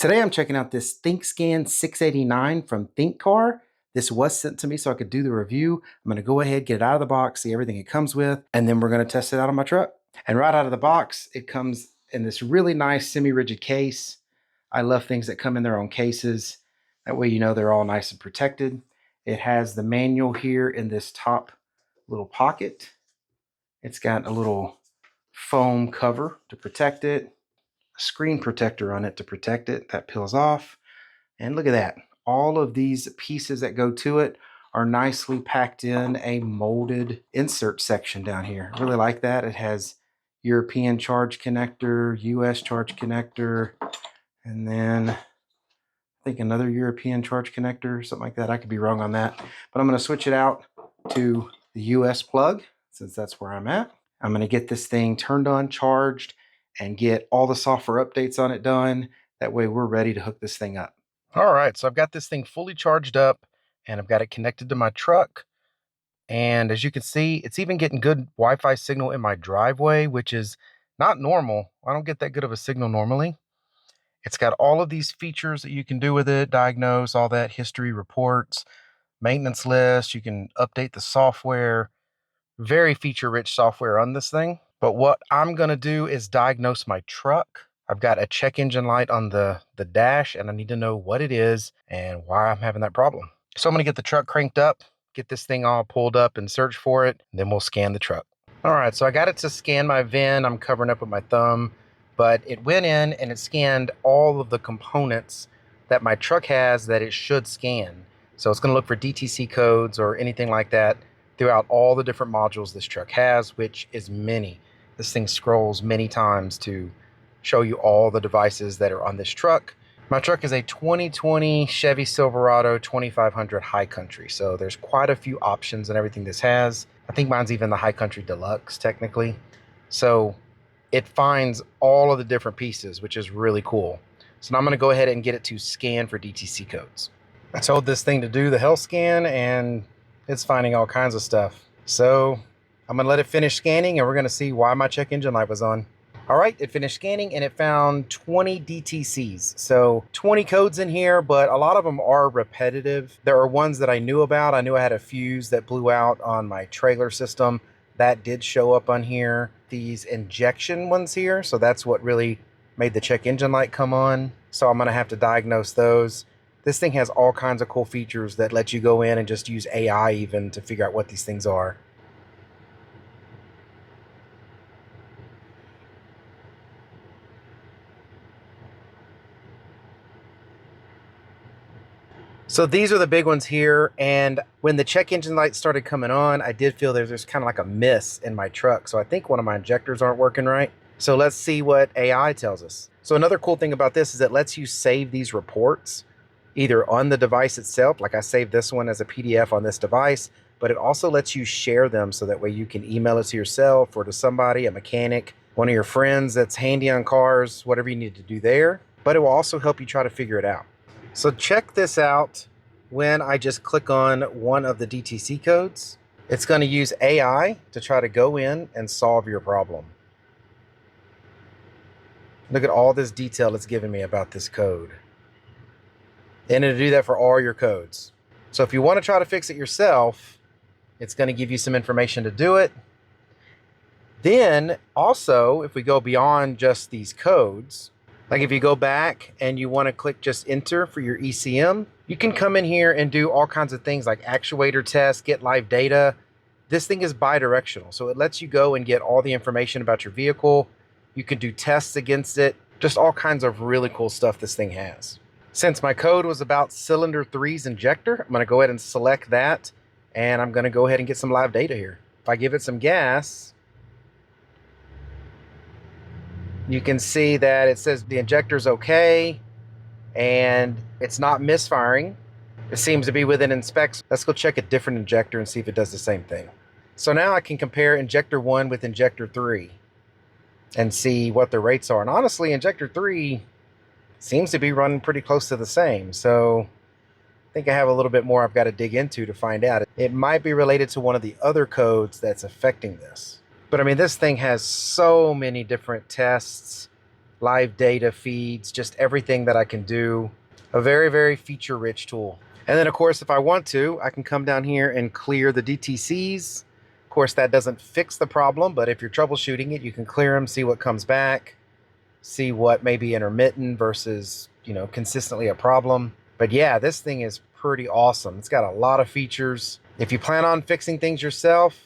Today I'm checking out this ThinkScan 689 from ThinkCar. This was sent to me so I could do the review. I'm going to go ahead, get it out of the box, see everything it comes with, and then we're going to test it out on my truck. And right out of the box, it comes in this really nice semi-rigid case. I love things that come in their own cases. That way you know they're all nice and protected. It has the manual here in this top little pocket. It's got a little foam cover to protect it, a screen protector on it to protect it. That peels off. And look at that. All of these pieces that go to it are nicely packed in a molded insert section down here. I really like that. It has European charge connector, US charge connector, and then I think another European charge connector, something like that. I could be wrong on that. But I'm going to switch it out to the US plug since that's where I'm at. I'm going to get this thing turned on, charged, and get all the software updates on it done. That way we're ready to hook this thing up. All right, so I've got this thing fully charged up and I've got it connected to my truck. And as you can see, it's even getting good Wi-Fi signal in my driveway, which is not normal. I don't get that good of a signal normally. It's got all of these features that you can do with it, diagnose, all that, history reports, maintenance list. You can update the software. Very feature-rich software on this thing. But what I'm gonna do is diagnose my truck. I've got a check engine light on the dash and I need to know what it is and why I'm having that problem. So I'm gonna get the truck cranked up, get this thing all pulled up and search for it, and then we'll scan the truck. All right, so I got it to scan my VIN. I'm covering up with my thumb, but it went in and it scanned all of the components that my truck has that it should scan. So it's gonna look for DTC codes or anything like that throughout all the different modules this truck has, which is many. This thing scrolls many times to show you all the devices that are on this truck. My truck is a 2020 Chevy Silverado 2500 High Country, so there's quite a few options and everything this has. I think mine's even the High Country Deluxe technically. So it finds all of the different pieces, which is really cool. So now I'm gonna go ahead and get it to scan for DTC codes. I told this thing to do the health scan and it's finding all kinds of stuff. So I'm gonna let it finish scanning and we're gonna see why my check engine light was on. All right, it finished scanning and it found 20 DTCs. So 20 codes in here, but a lot of them are repetitive. There are ones that I knew about. I knew I had a fuse that blew out on my trailer system. That did show up on here. These injection ones here, so that's what really made the check engine light come on. So I'm gonna have to diagnose those. This thing has all kinds of cool features that let you go in and just use AI even to figure out what these things are. So these are the big ones here, and when the check engine light started coming on, I did feel there's kind of like a miss in my truck. So I think one of my injectors aren't working right. So let's see what AI tells us. So another cool thing about this is it lets you save these reports either on the device itself, like I saved this one as a PDF on this device, but it also lets you share them so that way you can email it to yourself or to somebody, a mechanic, one of your friends that's handy on cars, whatever you need to do there. But it will also help you try to figure it out. So check this out. When I just click on one of the DTC codes, it's going to use AI to try to go in and solve your problem. Look at all this detail it's giving me about this code. And it'll do that for all your codes. So if you want to try to fix it yourself, it's going to give you some information to do it. Then also, if we go beyond just these codes, like if you go back and you want to click just enter for your ECM, you can come in here and do all kinds of things like actuator tests, get live data. This thing is bi-directional, so it lets you go and get all the information about your vehicle. You can do tests against it, just all kinds of really cool stuff this thing has. Since my code was about cylinder 3's injector, I'm going to go ahead and select that, and I'm going to go ahead and get some live data here. If I give it some gas, you can see that it says the injector's okay and it's not misfiring. It seems to be within specs. Let's go check a different injector and see if it does the same thing. So now I can compare injector 1 with injector 3 and see what the rates are. And honestly, injector 3 seems to be running pretty close to the same. So I think I have a little bit more I've got to dig into to find out. It might be related to one of the other codes that's affecting this. But I mean, this thing has so many different tests live data feeds, just everything that I can do. A very, very feature-rich tool. And then, of course, if I want to, I can come down here and clear the DTCs. Of course, that doesn't fix the problem, but if you're troubleshooting it, you can clear them, see what comes back, see what may be intermittent versus, consistently a problem. But yeah, this thing is pretty awesome. It's got a lot of features. If you plan on fixing things yourself,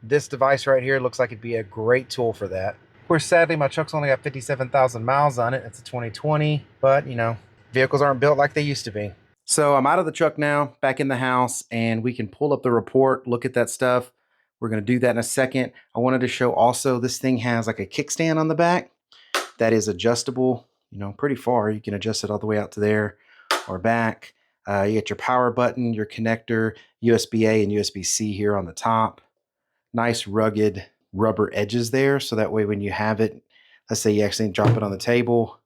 this device right here looks like it'd be a great tool for that. Of course, sadly, my truck's only got 57,000 miles on it. It's a 2020, but vehicles aren't built like they used to be. So I'm out of the truck now, back in the house, and we can pull up the report, look at that stuff. We're going to do that in a second. I wanted to show also this thing has like a kickstand on the back that is adjustable, pretty far. You can adjust it all the way out to there or back. You get your power button, your connector, USB-A and USB-C here on the top. Nice rugged rubber edges there, so that way when you have it, let's say you accidentally drop it on the table,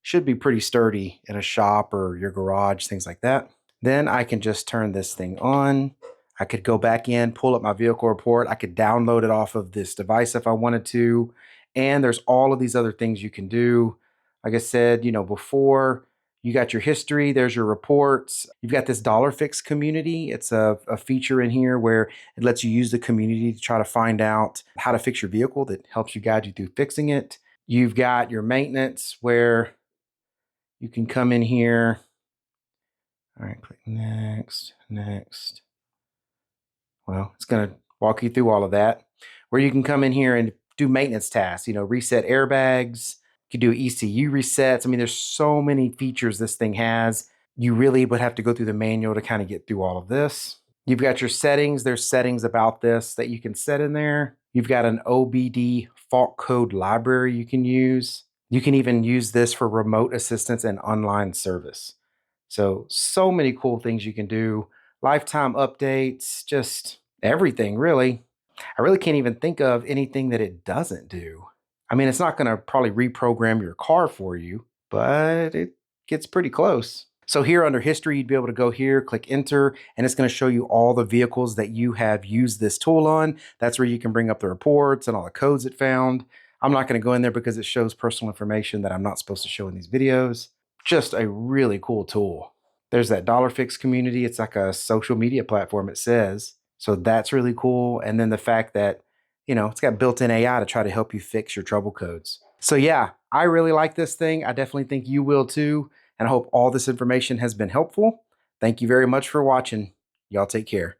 should be pretty sturdy in a shop or your garage, things like that. Then I can just turn this thing on. I could go back in, pull up my vehicle report. I could download it off of this device if I wanted to. And there's all of these other things you can do. Like I said, before, you got your history, there's your reports. You've got this dollar fix community. It's a feature in here where it lets you use the community to try to find out how to fix your vehicle that helps you guide you through fixing it. You've got your maintenance where you can come in here. All right, click next, next. Well, it's going to walk you through all of that, where you can come in here and do maintenance tasks, reset airbags. You can do ECU resets. I mean, there's so many features this thing has. You really would have to go through the manual to kind of get through all of this. You've got your settings. There's settings about this that you can set in there. You've got an OBD fault code library you can use. You can even use this for remote assistance and online service. So many cool things you can do. Lifetime updates, just everything, really. I really can't even think of anything that it doesn't do. I mean, it's not going to probably reprogram your car for you, but it gets pretty close. So here under history, you'd be able to go here, click enter, and it's going to show you all the vehicles that you have used this tool on. That's where you can bring up the reports and all the codes it found. I'm not going to go in there because it shows personal information that I'm not supposed to show in these videos. Just a really cool tool. There's that Dollar Fix community. It's like a social media platform, it says. So that's really cool. And then the fact that, it's got built-in AI to try to help you fix your trouble codes. So yeah, I really like this thing. I definitely think you will too. And I hope all this information has been helpful. Thank you very much for watching. Y'all take care.